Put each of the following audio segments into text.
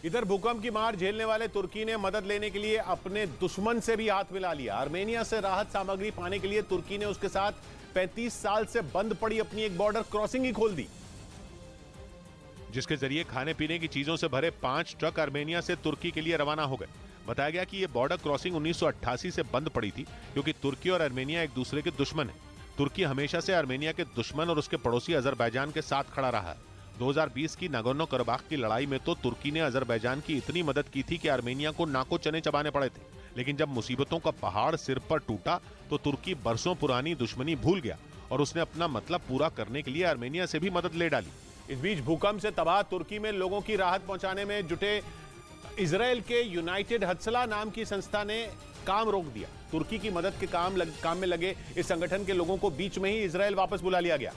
इधर भूकंप की मार झेलने वाले तुर्की ने मदद लेने के लिए अपने दुश्मन से भी हाथ मिला लिया। आर्मेनिया से राहत सामग्री पाने के लिए तुर्की ने उसके साथ 35 साल से बंद पड़ी अपनी एक बॉर्डर क्रॉसिंग ही खोल दी, जिसके जरिए खाने पीने की चीजों से भरे 5 ट्रक आर्मेनिया से तुर्की के लिए रवाना हो गए। बताया गया कि यह बॉर्डर क्रॉसिंग 1988 से बंद पड़ी थी, क्योंकि तुर्की और आर्मेनिया एक दूसरे के दुश्मन हैं। तुर्की हमेशा से आर्मेनिया के दुश्मन और उसके पड़ोसी अजरबैजान के साथ खड़ा रहा है। 2020 की नागोर्नो कराबाख की लड़ाई में तो तुर्की ने अजरबैजान की इतनी मदद की थी कि आर्मेनिया को नाको चने चबाने पड़े थे। लेकिन जब मुसीबतों का पहाड़ सिर पर टूटा तो तुर्की बरसों पुरानी दुश्मनी भूल गया और उसने अपना मतलब पूरा करने के लिए आर्मेनिया से भी मदद ले डाली। इस बीच भूकंप से तबाह तुर्की में लोगों की राहत पहुंचाने में जुटे इजराइल के यूनाइटेड हत्सला नाम की संस्था ने काम रोक दिया। तुर्की की मदद के काम में लगे इस संगठन के लोगों को बीच में ही इजराइल वापस बुला लिया गया,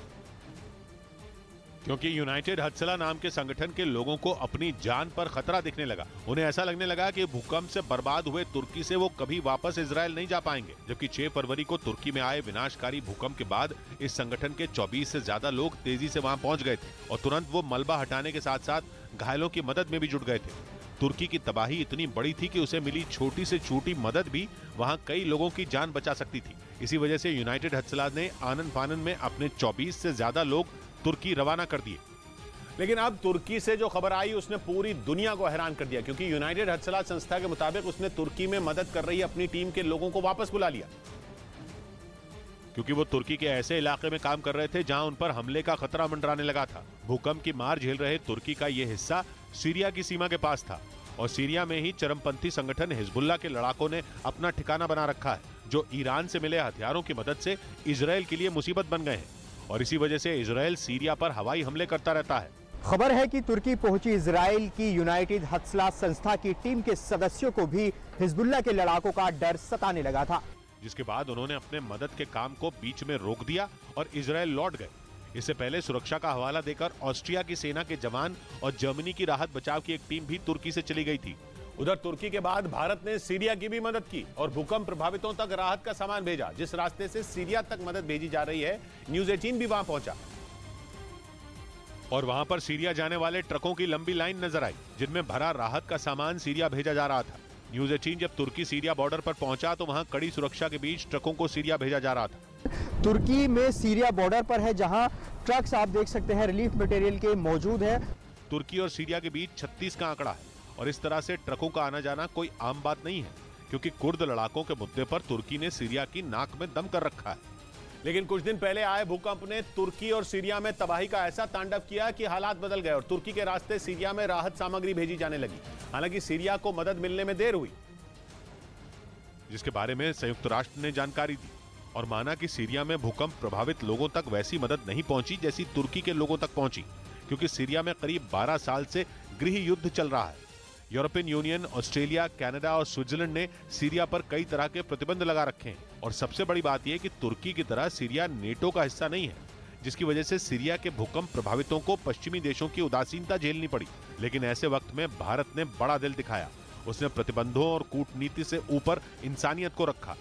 क्योंकि यूनाइटेड हत्सला नाम के संगठन के लोगों को अपनी जान पर खतरा दिखने लगा। उन्हें ऐसा लगने लगा कि भूकंप से बर्बाद हुए तुर्की से वो कभी वापस इजराइल नहीं जा पाएंगे। जबकि 6 फरवरी को तुर्की में आए विनाशकारी भूकंप के बाद इस संगठन के 24 से ज्यादा लोग तेजी से वहां पहुंच गए थे और तुरंत वो मलबा हटाने के साथ साथ घायलों की मदद में भी जुट गए थे। तुर्की की तबाही इतनी बड़ी थी कि उसे मिली छोटी से छोटी मदद भी वहां कई लोगों की जान बचा सकती थी। इसी वजह से यूनाइटेड हत्सला ने आनन फानन में अपने 24 से ज्यादा लोग तुर्की रवाना कर दिए। लेकिन अब तुर्की से जो खबर आई उसने पूरी दुनिया को हैरान कर दिया, क्योंकि यूनाइटेड हत्सला संस्था के मुताबिक उसने तुर्की में मदद कर रही अपनी टीम के लोगों को वापस बुला लिया, क्योंकि वो तुर्की के ऐसे इलाके में काम कर रहे थे जहां उन पर हमले का खतरा मंडराने लगा था। भूकंप की मार झेल रहे तुर्की का यह हिस्सा सीरिया की सीमा के पास था और सीरिया में ही चरमपंथी संगठन हिजबुल्लाह के लड़ाकों ने अपना ठिकाना बना रखा है, जो ईरान से मिले हथियारों की मदद से इजराइल के लिए मुसीबत बन गए हैं और इसी वजह से इजराइल सीरिया पर हवाई हमले करता रहता है। खबर है कि तुर्की पहुंची इजराइल की यूनाइटेड हत्सला संस्था की टीम के सदस्यों को भी हिजबुल्लाह के लड़ाकों का डर सताने लगा था, जिसके बाद उन्होंने अपने मदद के काम को बीच में रोक दिया और इजराइल लौट गए। इससे पहले सुरक्षा का हवाला देकर ऑस्ट्रिया की सेना के जवान और जर्मनी की राहत बचाव की एक टीम भी तुर्की से चली गई थी। उधर तुर्की के बाद भारत ने सीरिया की भी मदद की और भूकंप प्रभावितों तक राहत का सामान भेजा। जिस रास्ते से सीरिया तक मदद भेजी जा रही है, न्यूज़ 18 भी वहां पहुंचा और वहां पर सीरिया जाने वाले ट्रकों की लंबी लाइन नजर आई, जिनमें भरा राहत का सामान सीरिया भेजा जा रहा था। न्यूज़ 18 जब तुर्की सीरिया बॉर्डर पर पहुंचा तो वहां कड़ी सुरक्षा के बीच ट्रकों को सीरिया भेजा जा रहा था। तुर्की में सीरिया बॉर्डर पर है, जहां ट्रक्स आप देख सकते हैं रिलीफ मटेरियल के मौजूद है। तुर्की और सीरिया के बीच 36 का आंकड़ा है और इस तरह से ट्रकों का आना जाना कोई आम बात नहीं है, क्योंकि कुर्द लड़ाकों के मुद्दे पर तुर्की ने सीरिया की नाक में दम कर रखा है। लेकिन कुछ दिन पहले आए भूकंप ने तुर्की और सीरिया में तबाही का ऐसा तांडव किया कि हालात बदल गए और तुर्की के रास्ते सीरिया में राहत सामग्री भेजी जाने लगी। हालांकि सीरिया को मदद मिलने में देर हुई, जिसके बारे में संयुक्त राष्ट्र ने जानकारी दी और माना कि सीरिया में भूकंप प्रभावित लोगों तक वैसी मदद नहीं पहुंची जैसी तुर्की के लोगों तक पहुंची, क्योंकि सीरिया में करीब 12 साल से गृह युद्ध चल रहा है। यूरोपियन यूनियन, ऑस्ट्रेलिया, कनाडा और स्विट्जरलैंड ने सीरिया पर कई तरह के प्रतिबंध लगा रखे हैं और सबसे बड़ी बात यह कि तुर्की की तरह सीरिया नेटो का हिस्सा नहीं है, जिसकी वजह से सीरिया के भूकंप प्रभावितों को पश्चिमी देशों की उदासीनता झेलनी पड़ी। लेकिन ऐसे वक्त में भारत ने बड़ा दिल दिखाया। उसने प्रतिबंधों और कूटनीति से ऊपर इंसानियत को रखा।